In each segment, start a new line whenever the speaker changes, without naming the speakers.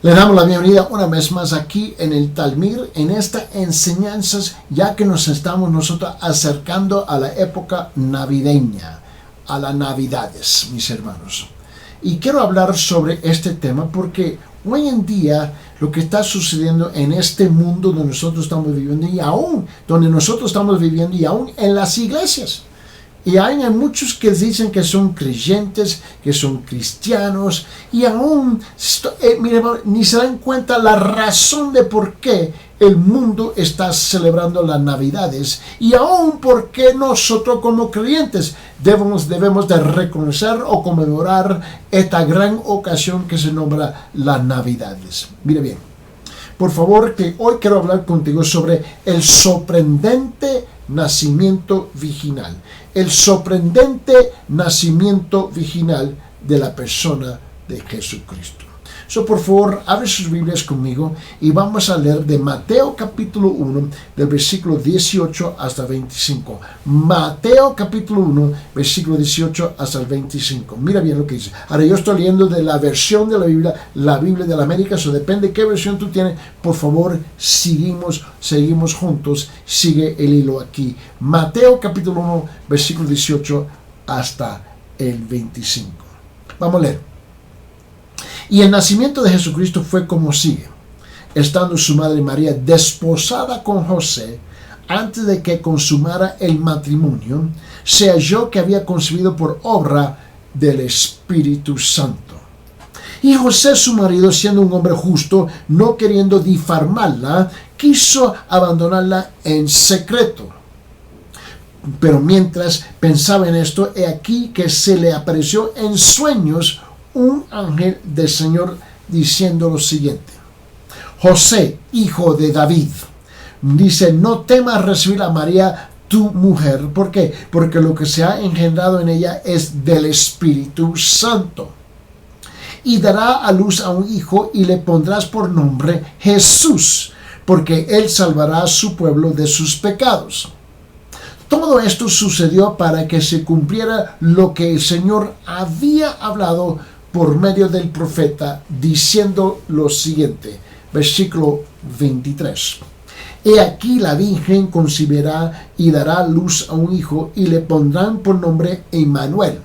Le damos la bienvenida una vez más aquí en el Talmir, en estas enseñanzas, ya que nos estamos nosotros acercando a la época navideña, a las Navidades, mis hermanos. Y quiero hablar sobre este tema porque hoy en día lo que está sucediendo en este mundo donde nosotros estamos viviendo y aún en las iglesias. Y hay muchos que dicen que son creyentes, que son cristianos, y aún ni se dan cuenta la razón de por qué el mundo está celebrando las Navidades, y aún por qué nosotros como creyentes debemos de reconocer o conmemorar esta gran ocasión que se nombra las Navidades. Mire bien, por favor, que hoy quiero hablar contigo sobre el sorprendente nacimiento virginal. El sorprendente nacimiento virginal de la persona de Jesucristo. Por favor, abre sus Biblias conmigo y vamos a leer de Mateo capítulo 1, del versículo 18 hasta 25. Mateo capítulo 1, versículo 18 hasta el 25. Mira bien lo que dice. Ahora yo estoy leyendo de la versión de la Biblia de la América, depende de qué versión tú tienes. Por favor, seguimos juntos, sigue el hilo aquí. Mateo capítulo 1, versículo 18 hasta el 25. Vamos a leer. Y el nacimiento de Jesucristo fue como sigue. Estando su madre María desposada con José, antes de que consumara el matrimonio, se halló que había concebido por obra del Espíritu Santo. Y José, su marido, siendo un hombre justo, no queriendo difamarla, quiso abandonarla en secreto. Pero mientras pensaba en esto, he aquí que se le apareció en sueños un ángel del Señor diciendo lo siguiente: José, hijo de David, dice, no temas recibir a María tu mujer. ¿Por qué? Porque lo que se ha engendrado en ella es del Espíritu Santo. Y dará a luz a un hijo y le pondrás por nombre Jesús, porque él salvará a su pueblo de sus pecados. Todo esto sucedió para que se cumpliera lo que el Señor había hablado por medio del profeta, diciendo lo siguiente, versículo 23. He aquí la Virgen concebirá y dará luz a un hijo y le pondrán por nombre Emmanuel,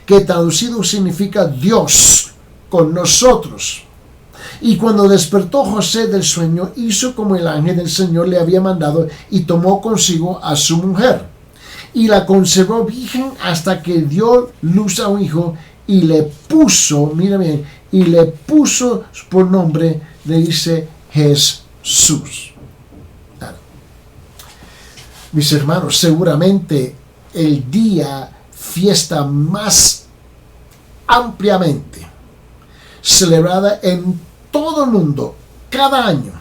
que traducido significa Dios con nosotros. Y cuando despertó José del sueño, hizo como el ángel del Señor le había mandado y tomó consigo a su mujer. Y la conservó virgen hasta que dio luz a un hijo y le puso, mira bien, y le puso por nombre, le dice Jesús. Claro. Mis hermanos, seguramente el día, fiesta más ampliamente celebrada en todo el mundo, cada año,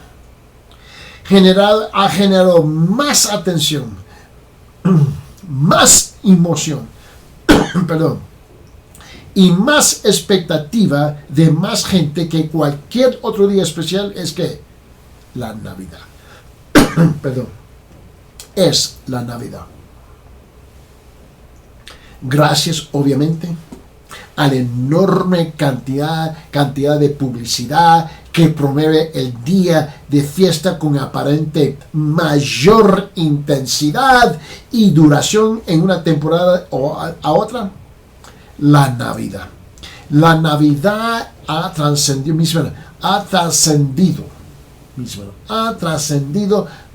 ha generado más atención, más emoción, perdón, y más expectativa de más gente que cualquier otro día especial es que la Navidad. Perdón, es la Navidad. Gracias, obviamente, a la enorme cantidad de publicidad que promueve el día de fiesta con aparente mayor intensidad y duración en una temporada o a otra. La Navidad. La Navidad ha trascendido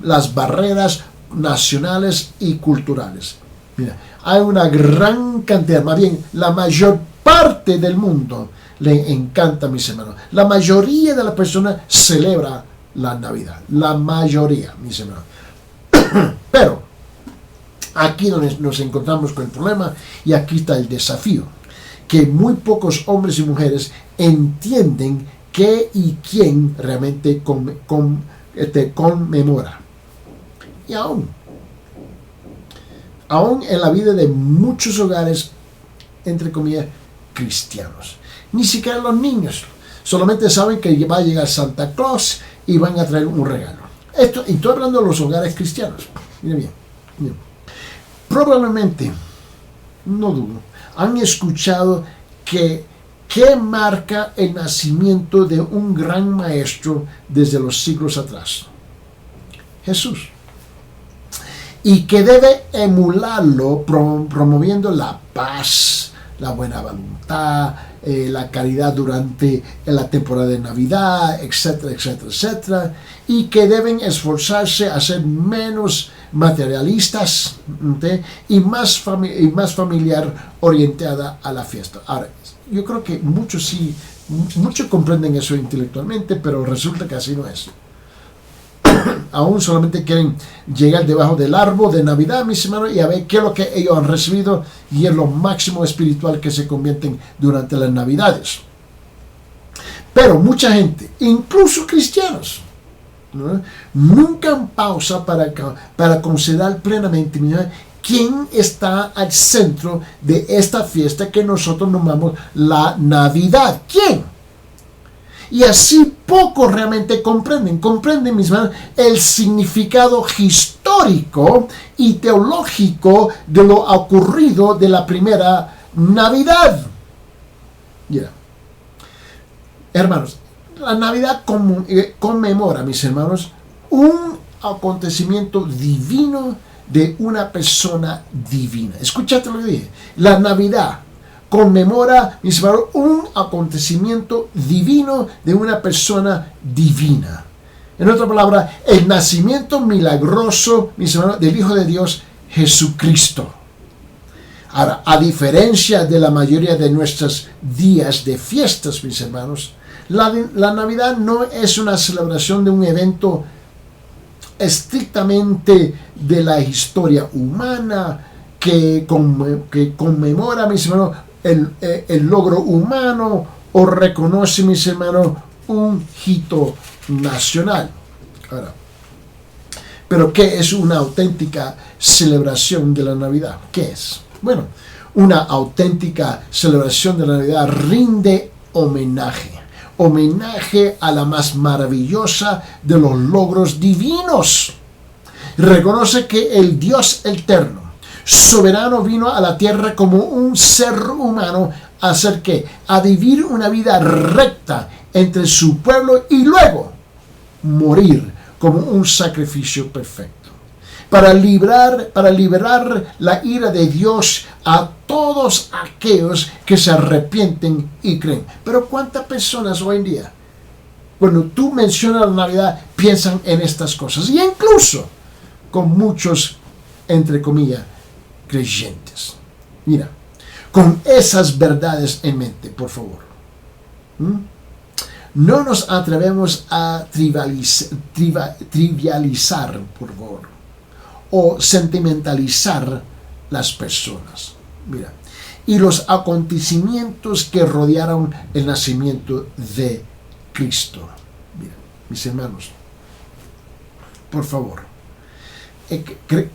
las barreras nacionales y culturales. Mira, hay una gran cantidad, más bien la mayor parte del mundo le encanta, mis hermanos. La mayoría de las personas celebra la Navidad. La mayoría, mis hermanos. Pero aquí donde nos encontramos con el problema, y aquí está el desafío, que muy pocos hombres y mujeres entienden qué y quién realmente conmemora. Y aún en la vida de muchos hogares, entre comillas, cristianos, ni siquiera los niños solamente saben que va a llegar Santa Claus y van a traer un regalo. Estoy hablando de los hogares cristianos. Mira bien. Probablemente, no dudo, han escuchado que que marca el nacimiento de un gran maestro desde los siglos atrás, Jesús, y que debe emularlo promoviendo la paz, la buena voluntad, la caridad durante la temporada de Navidad, etcétera, etcétera, etcétera, y que deben esforzarse a ser menos materialistas, ¿okay? y más familiar orientada a la fiesta. Ahora, yo creo que muchos comprenden eso intelectualmente, pero resulta que así no es. Aún solamente quieren llegar debajo del árbol de Navidad, mis hermanos, y a ver qué es lo que ellos han recibido, y es lo máximo espiritual que se convierten durante las Navidades. Pero mucha gente, incluso cristianos, ¿no?, nunca pausa para considerar plenamente, mira, quién está al centro de esta fiesta que nosotros nombramos la Navidad. ¿Quién? Y así pocos realmente comprenden, mis hermanos, el significado histórico y teológico de lo ocurrido de la primera Navidad. Yeah. Hermanos, la Navidad conmemora, mis hermanos, un acontecimiento divino de una persona divina. Escúchate lo que dije. La Navidad conmemora, mis hermanos, un acontecimiento divino de una persona divina. En otra palabra, el nacimiento milagroso, mis hermanos, del Hijo de Dios, Jesucristo. Ahora, a diferencia de la mayoría de nuestros días de fiestas, mis hermanos, la Navidad no es una celebración de un evento estrictamente de la historia humana que conmemora, mis hermanos, el logro humano o reconoce, mis hermanos, un hito nacional. Ahora, pero ¿qué es una auténtica celebración de la Navidad? ¿Qué es? Bueno, una auténtica celebración de la Navidad rinde homenaje a la más maravillosa de los logros divinos. Reconoce que el Dios eterno, soberano, vino a la tierra como un ser humano a hacer ¿qué? A vivir una vida recta entre su pueblo y luego morir como un sacrificio perfecto. Para liberar la ira de Dios a todos aquellos que se arrepienten y creen. Pero ¿cuántas personas hoy en día, cuando tú mencionas la Navidad, piensan en estas cosas? Y incluso con muchos, entre comillas, creyentes. Mira, con esas verdades en mente, por favor. No nos atrevemos a trivializar, por favor, o sentimentalizar las personas. Mira, y los acontecimientos que rodearon el nacimiento de Cristo. Mira, mis hermanos, por favor,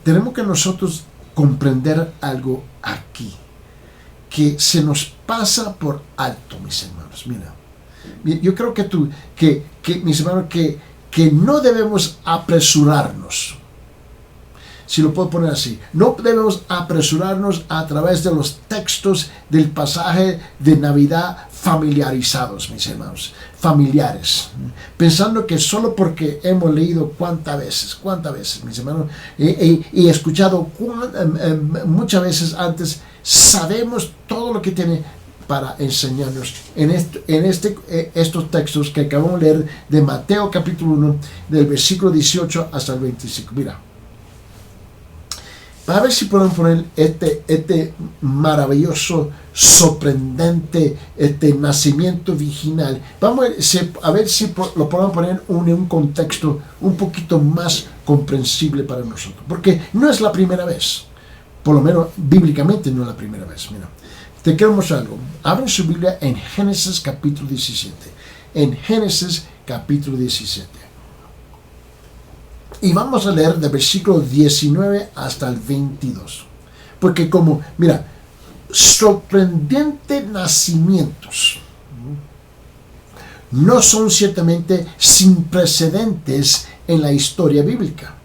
tenemos que nosotros comprender algo aquí que se nos pasa por alto, mis hermanos. Mira, yo creo que mis hermanos, que no debemos apresurarnos. Si lo puedo poner así, no debemos apresurarnos a través de los textos del pasaje de Navidad familiarizados, mis hermanos, familiares, pensando que solo porque hemos leído cuántas veces, mis hermanos, y escuchado muchas veces antes, sabemos todo lo que tiene para enseñarnos en estos textos que acabamos de leer de Mateo capítulo 1, del versículo 18 hasta el 25. Mira, a ver si podemos poner este maravilloso, sorprendente, nacimiento virginal. Vamos a ver si lo podemos poner en un contexto un poquito más comprensible para nosotros. Porque no es la primera vez. Por lo menos bíblicamente no es la primera vez. Mira, te quiero mostrar algo. Abren su Biblia en Génesis capítulo 17. En Génesis capítulo 17. Y vamos a leer del versículo 19 hasta el 22. Porque mira, sorprendentes nacimientos no son ciertamente sin precedentes en la historia bíblica.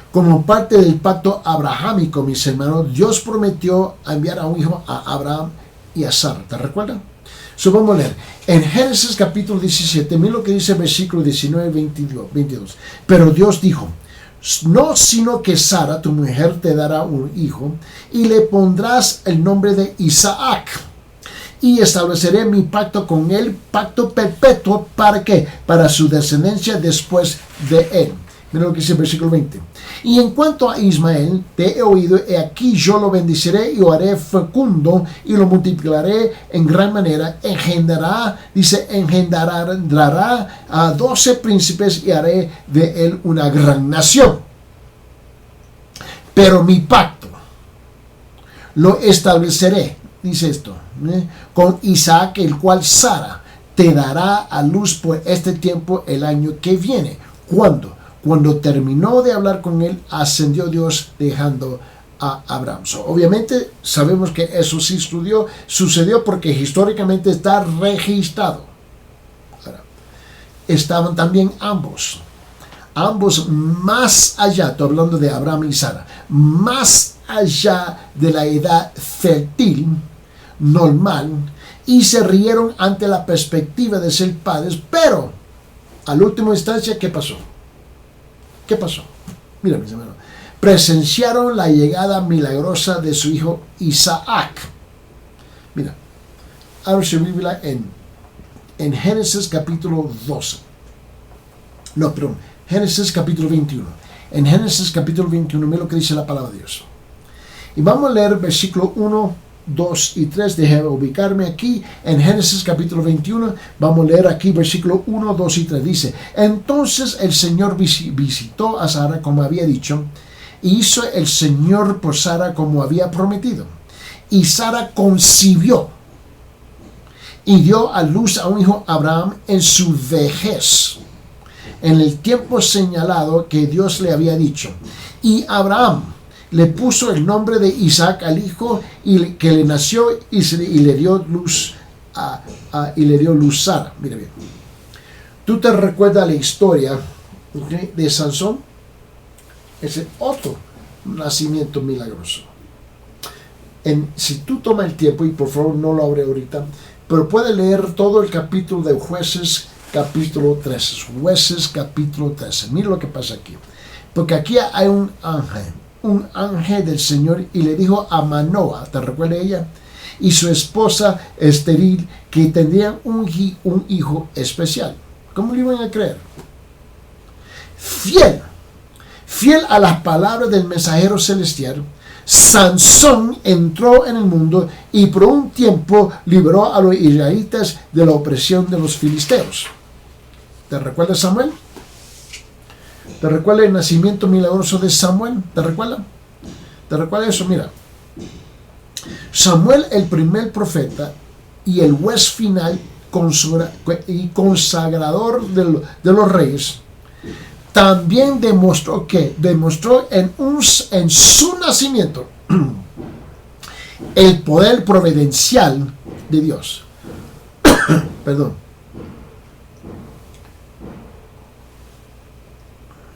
Como parte del pacto abrahámico, mis hermanos, Dios prometió enviar a un hijo a Abraham y a Sara. ¿Te recuerdan? Vamos a leer. En Génesis capítulo 17, mira lo que dice el versículo 19 y 22. Pero Dios dijo, no sino que Sara, tu mujer, te dará un hijo, y le pondrás el nombre de Isaac. Y estableceré mi pacto con él, pacto perpetuo, ¿para qué? Para su descendencia después de él. Mira lo que dice el versículo 20. Y en cuanto a Ismael, te he oído, he aquí yo lo bendeciré y lo haré fecundo y lo multiplicaré en gran manera. Engendrará a 12 príncipes y haré de él una gran nación. Pero mi pacto lo estableceré, dice esto, con Isaac, el cual Sara te dará a luz por este tiempo el año que viene. ¿Cuándo? Cuando terminó de hablar con él, ascendió Dios dejando a Abraham. Obviamente sabemos que eso sí sucedió porque históricamente está registrado. Ahora, estaban también ambos más allá, estoy hablando de Abraham y Sara, más allá de la edad fértil normal, y se rieron ante la perspectiva de ser padres, pero a la última instancia, ¿qué pasó? ¿Qué pasó? Mira, mis hermanos. Presenciaron la llegada milagrosa de su hijo Isaac. Mira, abre su Biblia en Génesis capítulo 12. No, perdón, Génesis capítulo 21. En Génesis capítulo 21, mira lo que dice la palabra de Dios. Y vamos a leer versículo 1, 2 y 3, déjame ubicarme aquí en Génesis capítulo 21, vamos a leer aquí versículo 1, 2 y 3, dice, entonces el Señor visitó a Sara como había dicho, y hizo el Señor por Sara como había prometido, y Sara concibió, y dio a luz a un hijo Abraham en su vejez, en el tiempo señalado que Dios le había dicho, y Abraham le puso el nombre de Isaac al hijo que le nació y le dio luz Sara. Mira bien. ¿Tú te recuerdas la historia de Sansón? Ese otro nacimiento milagroso. Si tú tomas el tiempo, y por favor no lo abre ahorita, pero puedes leer todo el capítulo de Jueces capítulo 13. Jueces capítulo 13. Mira lo que pasa aquí. Porque aquí hay un ángel del Señor y le dijo a Manoa, ¿te recuerda ella? Y su esposa estéril, que tendrían un hijo especial. ¿Cómo le iban a creer? Fiel a las palabras del mensajero celestial, Sansón entró en el mundo y por un tiempo libró a los israelitas de la opresión de los filisteos. ¿Te recuerdas, Samuel? ¿Te recuerda el nacimiento milagroso de Samuel? ¿Te recuerda? ¿Te recuerda eso? Mira. Samuel, el primer profeta y el juez final y consagrador de los reyes, también demostró en su nacimiento el poder providencial de Dios. Perdón.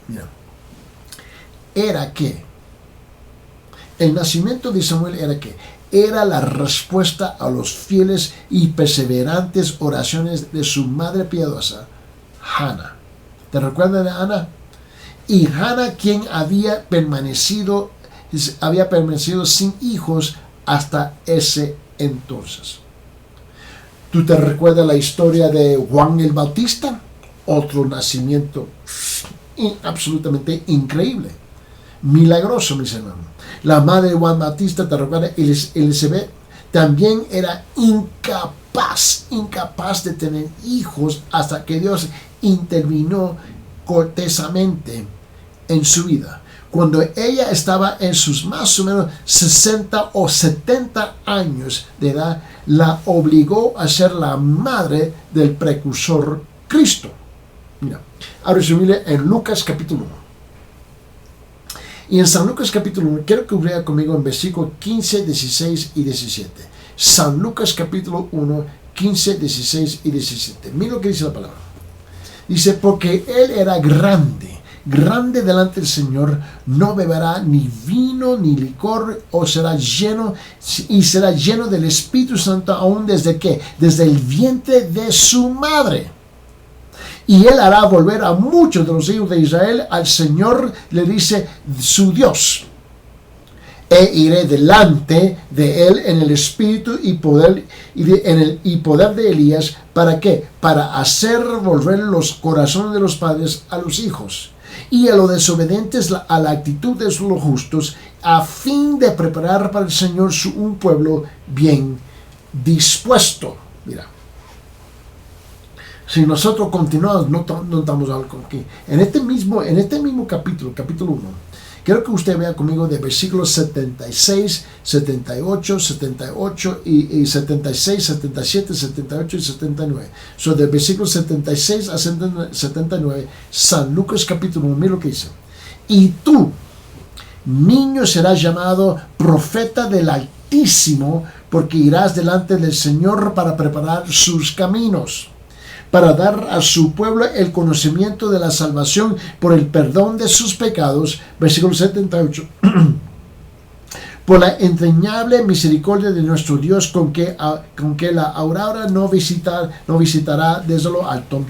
Mira, era que el nacimiento de Samuel era la respuesta a los fieles y perseverantes oraciones de su madre piadosa, Hannah. ¿Te recuerdas de Hannah? Y Hannah, quien había permanecido sin hijos hasta ese entonces. ¿Tú te recuerdas la historia de Juan el Bautista? Otro nacimiento absolutamente increíble, milagroso, mis hermanos. La madre de Juan Bautista, te recuerda, Elizabeth, también era incapaz de tener hijos hasta que Dios intervino cortesamente en su vida. Cuando ella estaba en sus más o menos 60 o 70 años de edad, la obligó a ser la madre del precursor Cristo. Mira, ahora resumirle en Lucas capítulo 1. Y en San Lucas capítulo 1, quiero que vea conmigo en versículos 15, 16 y 17. San Lucas capítulo 1, 15, 16 y 17. Mira lo que dice la palabra. Dice, porque él era grande grande delante del Señor, no beberá ni vino ni licor, o será lleno del Espíritu Santo aún desde el vientre de su madre. Y él hará volver a muchos de los hijos de Israel al Señor, le dice su Dios. E iré delante de él en el espíritu y poder de Elías. ¿Para qué? Para hacer volver los corazones de los padres a los hijos, y a los desobedientes a la actitud de los justos, a fin de preparar para el Señor un pueblo bien dispuesto. Mira, si nosotros continuamos, no estamos algo aquí. En este mismo capítulo 1, quiero que usted vea conmigo de versículos 76, 78, 78 y 76, 77, 78 y 79. Del versículo 76 a 79, San Lucas capítulo 1, mira lo que dice. Y tú, niño, serás llamado profeta del Altísimo, porque irás delante del Señor para preparar sus caminos, para dar a su pueblo el conocimiento de la salvación por el perdón de sus pecados. Versículo 78. Por la entrañable misericordia de nuestro Dios, con que la aurora no visitará desde lo alto,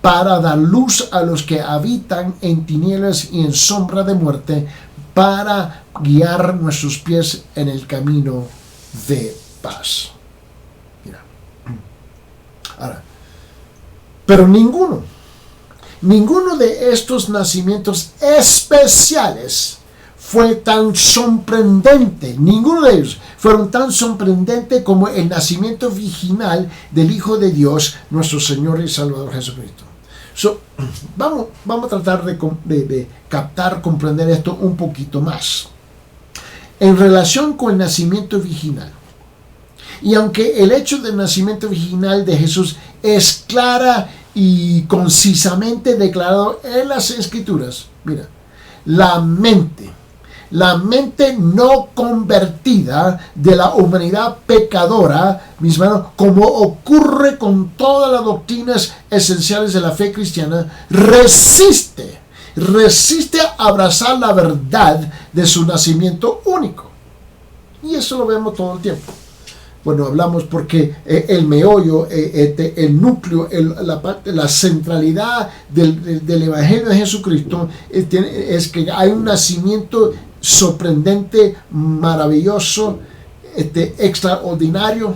para dar luz a los que habitan en tinieblas y en sombra de muerte, para guiar nuestros pies en el camino de paz. Mira. Ahora, pero ninguno de estos nacimientos especiales fue tan sorprendente. Ninguno de ellos fueron tan sorprendente como el nacimiento virginal del Hijo de Dios, nuestro Señor y Salvador Jesucristo. Vamos a tratar de captar, comprender esto un poquito más. En relación con el nacimiento virginal, y aunque el hecho del nacimiento virginal de Jesús es clara y concisamente declarado en las Escrituras, mira, la mente no convertida de la humanidad pecadora, mis hermanos, como ocurre con todas las doctrinas esenciales de la fe cristiana, resiste a abrazar la verdad de su nacimiento único. Y eso lo vemos todo el tiempo. Bueno, hablamos porque el meollo, el núcleo, la centralidad del Evangelio de Jesucristo es que hay un nacimiento sorprendente, maravilloso, extraordinario,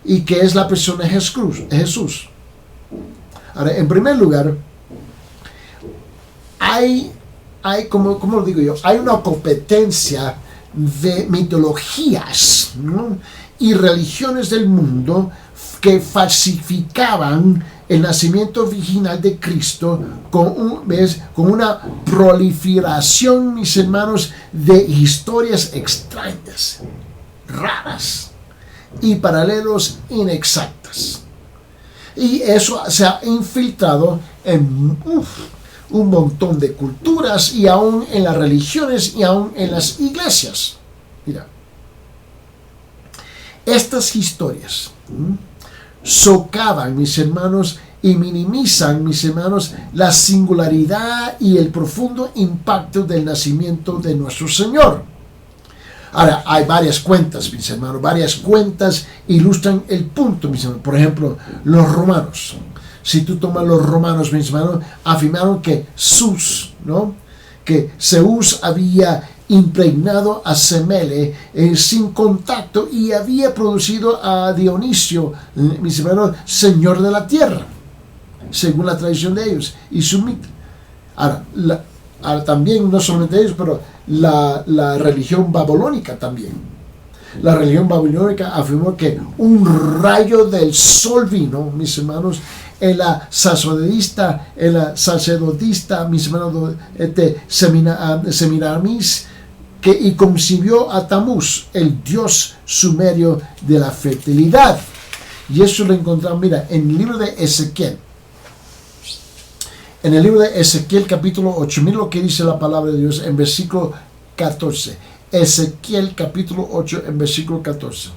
y que es la persona de Jesús. Ahora, en primer lugar, hay como lo digo yo, hay una competencia de mitologías, ¿no?, y religiones del mundo que falsificaban el nacimiento virginal de Cristo con una proliferación, mis hermanos, de historias extrañas, raras y paralelos inexactas. Y eso se ha infiltrado en un montón de culturas, y aún en las religiones y aún en las iglesias. Mira, estas historias socavan, mis hermanos, y minimizan, mis hermanos, la singularidad y el profundo impacto del nacimiento de nuestro Señor. Ahora, hay varias cuentas, mis hermanos, varias cuentas ilustran el punto, mis hermanos. Por ejemplo, los romanos. Si tú tomas los romanos, mis hermanos, afirmaron que Zeus había impregnado a Semele sin contacto y había producido a Dionisio, mis hermanos, señor de la tierra, según la tradición de ellos y su mito. Ahora también, no solamente ellos, pero la religión babilónica también. La religión babilónica afirmó que un rayo del sol vino, mis hermanos, en la sacerdotista, mis hermanos, Semiramis, y concibió a Tamuz, el dios sumerio de la fertilidad. Y eso lo encontramos, mira, en el libro de Ezequiel. En el libro de Ezequiel capítulo 8, mira lo que dice la palabra de Dios en versículo 14. Ezequiel capítulo 8 en versículo 14.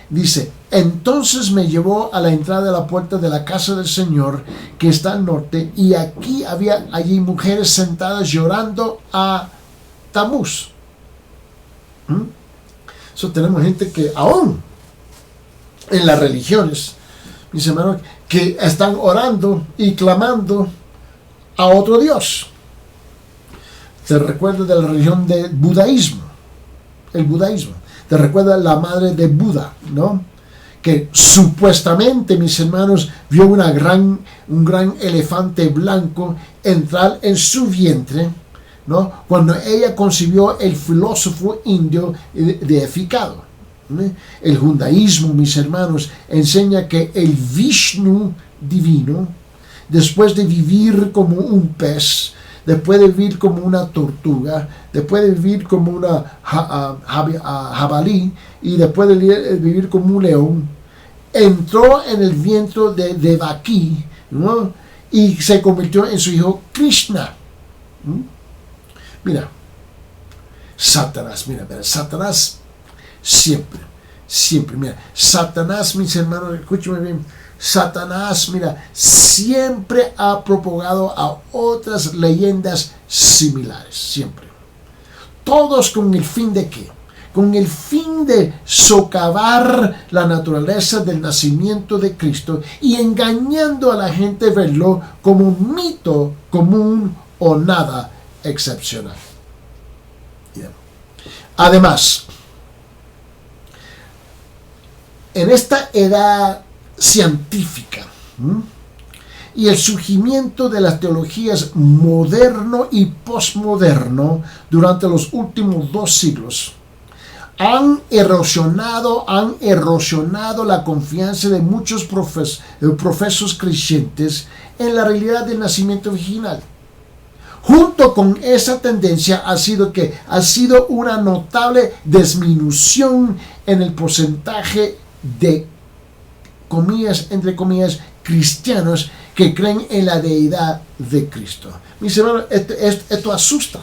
Dice, entonces me llevó a la entrada de la puerta de la casa del Señor que está al norte, y aquí había allí mujeres sentadas llorando a Tamuz. Tenemos gente que aún en las religiones, mis hermanos, que están orando y clamando a otro Dios. Te recuerda de la religión del budaísmo, el budaísmo. Te recuerda la madre de Buda, ¿no? Que supuestamente, mis hermanos, vio un gran elefante blanco entrar en su vientre, ¿no? Cuando ella concibió el filósofo indio deificado. El judaísmo, mis hermanos, enseña que el Vishnu divino, después de vivir como un pez, después de vivir como una tortuga, después de vivir como una jabalí, y después de vivir como un león, entró en el vientre de Devaki, ¿no? Y se convirtió en su hijo Krishna. Mira, Satanás siempre, mira, Satanás, mis hermanos, escúchame bien, Satanás, mira, siempre ha propagado a otras leyendas similares, siempre. Todos con el fin de ¿qué? Con el fin de socavar la naturaleza del nacimiento de Cristo y engañando a la gente verlo como un mito común o nada excepcional. Bien. Además, en esta edad científica y el surgimiento de las teologías moderno y posmoderno durante los últimos 2 siglos, han erosionado la confianza de muchos profesos creyentes en la realidad del nacimiento virginal. Junto con esa tendencia ha sido una notable disminución en el porcentaje de, entre comillas, cristianos que creen en la deidad de Cristo. Mis hermanos, esto asusta.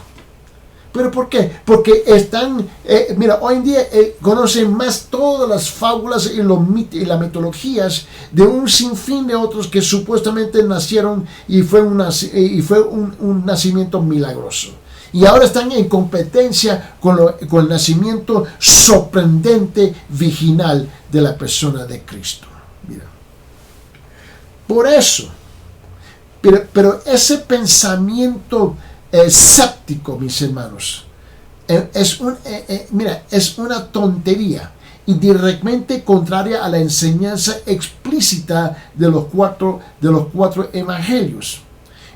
¿Pero por qué? Porque hoy en día conocen más todas las fábulas y las mitologías de un sinfín de otros que supuestamente nacieron y fue un nacimiento milagroso. Y ahora están en competencia con el nacimiento sorprendente virginal de la persona de Cristo. Mira. Por eso, pero ese pensamiento escéptico, mis hermanos, es una tontería y directamente contraria a la enseñanza explícita de los cuatro evangelios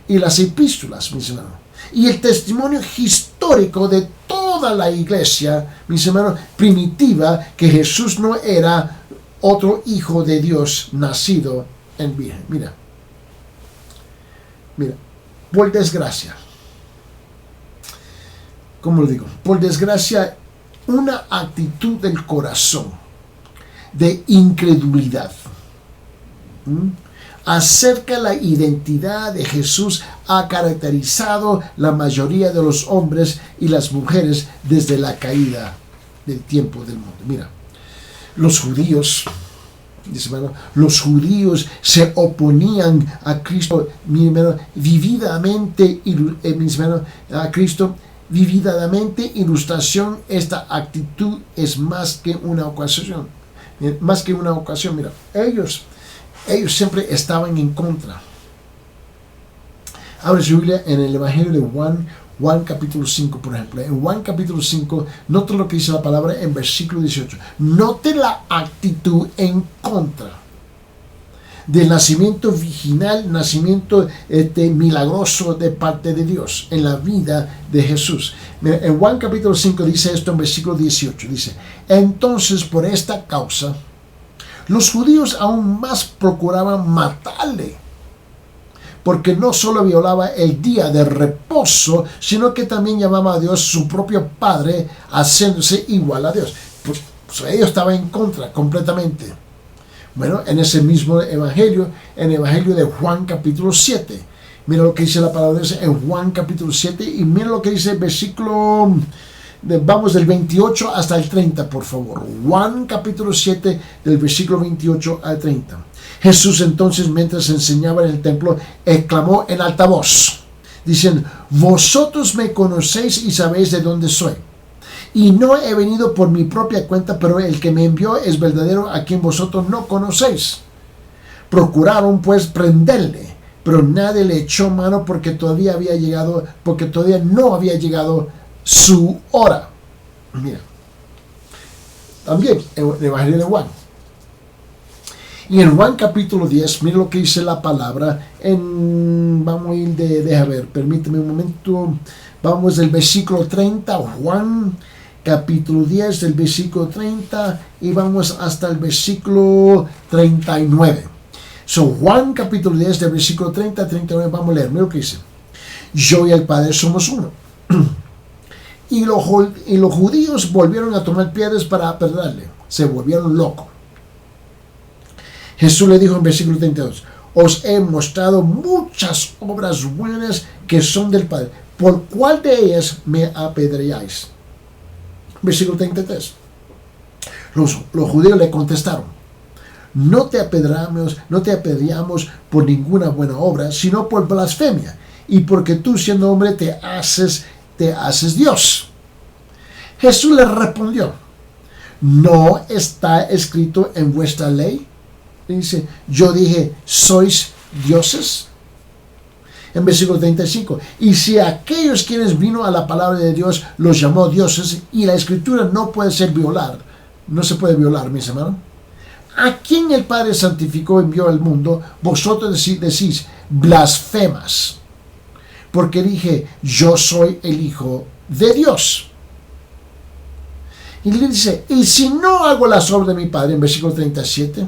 y las epístolas, mis hermanos, y el testimonio histórico de toda la iglesia, mis hermanos, primitiva, que Jesús no era otro hijo de Dios nacido en virgen. Mira, por desgracia, ¿cómo lo digo? Por desgracia, una actitud del corazón de incredulidad acerca de la identidad de Jesús ha caracterizado la mayoría de los hombres y las mujeres desde la caída del tiempo del mundo. Mira, los judíos se oponían a Cristo vividamente, a Cristo vividamente. Ilustración, esta actitud es más que una ocasión. Mira, ellos siempre estaban en contra. Abre su Biblia en el Evangelio de Juan capítulo 5, por ejemplo. En Juan capítulo 5, note lo que dice la palabra en versículo 18. Note la actitud en contra del nacimiento virginal, nacimiento milagroso de parte de Dios en la vida de Jesús. Mira, en Juan capítulo 5 dice esto en versículo 18. Dice, entonces por esta causa los judíos aún más procuraban matarle, porque no solo violaba el día de reposo, sino que también llamaba a Dios su propio Padre, haciéndose igual a Dios. Pues ellos estaban en contra completamente. Bueno, en ese mismo evangelio, en el evangelio de Juan capítulo 7, mira lo que dice la palabra de Dios en Juan capítulo 7, y mira lo que dice el versículo Vamos del 28 hasta el 30, por favor. Juan capítulo 7, del versículo 28 al 30. Jesús entonces, mientras enseñaba en el templo, exclamó en alta voz, diciendo: vosotros me conocéis y sabéis de dónde soy. Y no he venido por mi propia cuenta, pero el que me envió es verdadero, a quien vosotros no conocéis. Procuraron pues prenderle, pero nadie le echó mano porque todavía no había llegado su hora. Mira, también el Evangelio de Juan. Y en Juan capítulo 10, mira lo que dice la palabra. Vamos a ir deja ver, permíteme un momento. Vamos del versículo 30, Juan capítulo 10, del versículo 30, y vamos hasta el versículo 39. Juan capítulo 10, del versículo 30 a 39, vamos a leer. Mira lo que dice. Yo y el Padre somos uno. Y los judíos volvieron a tomar piedras para apedrearle. Se volvieron locos. Jesús le dijo en versículo 32, os he mostrado muchas obras buenas que son del Padre. ¿Por cuál de ellas me apedreáis? Versículo 33. Los judíos le contestaron, no te apedreamos por ninguna buena obra, sino por blasfemia, y porque tú, siendo hombre, te haces Dios. Jesús le respondió, ¿no está escrito en vuestra ley? Dice, yo dije, ¿sois dioses? En versículo 35, y si aquellos quienes vino a la palabra de Dios los llamó dioses, y la escritura no se puede violar, mis hermanos, a quien el Padre santificó y envió al mundo, vosotros decís blasfemas, porque dije, yo soy el Hijo de Dios. Y le dice, y si no hago las obras de mi Padre, en versículo 37,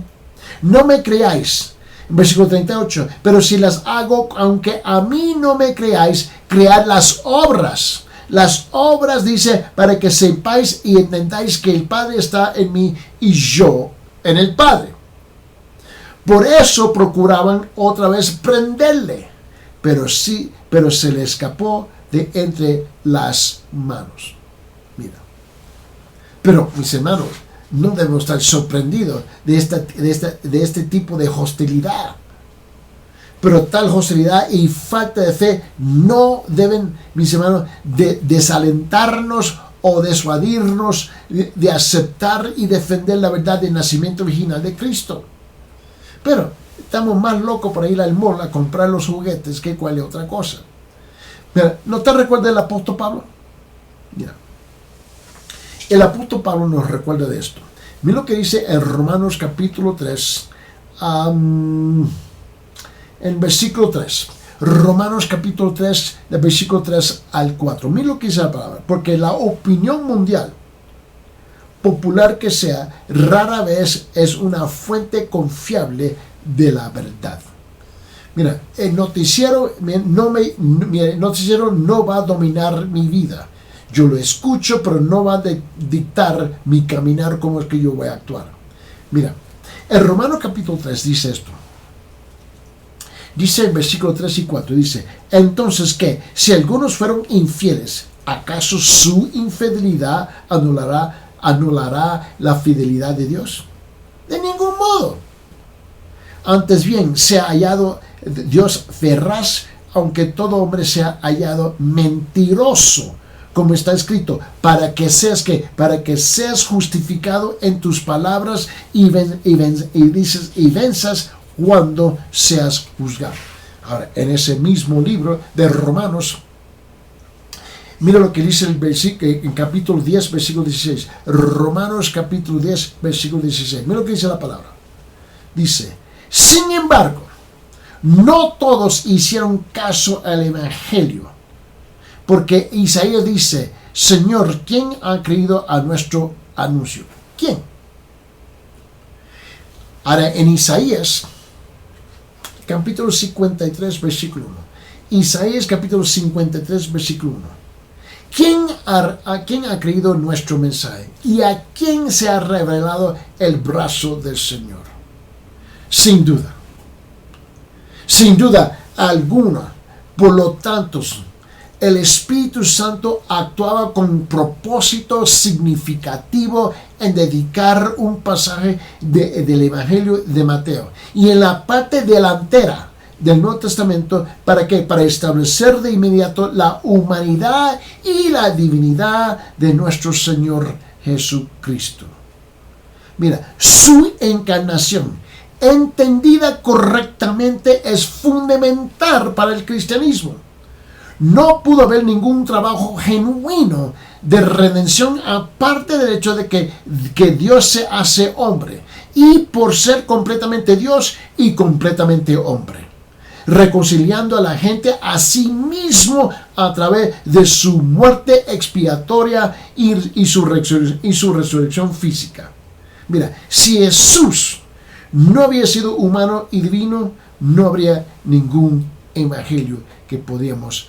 no me creáis. En versículo 38, pero si las hago, aunque a mí no me creáis, cread las obras. Las obras, dice, para que sepáis y entendáis que el Padre está en mí y yo en el Padre. Por eso procuraban otra vez prenderle, pero se le escapó de entre las manos. Mira. Pero, mis hermanos, no debemos estar sorprendidos de este tipo de hostilidad. Pero tal hostilidad y falta de fe no deben, mis hermanos, desalentarnos o disuadirnos de aceptar y defender la verdad del nacimiento original de Cristo. Pero estamos más locos para ir al mall a comprar los juguetes que cualquier otra cosa. Mira, ¿no te recuerda el apóstol Pablo? Mira. El apóstol Pablo nos recuerda de esto. Mira lo que dice en Romanos capítulo 3, en versículo 3. Romanos capítulo 3, del versículo 3 al 4. Mira lo que dice la palabra. Porque la opinión mundial, popular que sea, rara vez es una fuente confiable de la verdad. Mira, el noticiero no va a dominar mi vida. Yo lo escucho, pero no va a dictar mi caminar, cómo es que yo voy a actuar. Mira, en Romanos capítulo 3 dice esto. Dice en versículo 3 y 4, dice, entonces, ¿qué? Si algunos fueron infieles, ¿acaso su infidelidad anulará la fidelidad de Dios? De ningún modo. Antes bien, se ha hallado Dios veraz, aunque todo hombre sea hallado mentiroso. Como está escrito, para que seas justificado en tus palabras y venzas cuando seas juzgado. Ahora, en ese mismo libro de Romanos, mira lo que dice en capítulo 10, versículo 16. Romanos capítulo 10, versículo 16. Mira lo que dice la palabra. Dice, sin embargo, no todos hicieron caso al evangelio. Porque Isaías dice, Señor, ¿quién ha creído a nuestro anuncio? ¿Quién? Ahora, en Isaías, capítulo 53, versículo 1. Isaías, capítulo 53, versículo 1. ¿A quién ha creído nuestro mensaje? ¿Y a quién se ha revelado el brazo del Señor? Sin duda alguna. Por lo tanto, el Espíritu Santo actuaba con propósito significativo en dedicar un pasaje del Evangelio de Mateo. Y en la parte delantera del Nuevo Testamento, ¿para qué? Para establecer de inmediato la humanidad y la divinidad de nuestro Señor Jesucristo. Mira, su encarnación, entendida correctamente, es fundamental para el cristianismo. No pudo haber ningún trabajo genuino de redención aparte del hecho de que Dios se hace hombre, y por ser completamente Dios y completamente hombre, reconciliando a la gente a sí mismo a través de su muerte expiatoria y su resurrección física. Mira, si Jesús no había sido humano y divino, no habría ningún evangelio que podíamos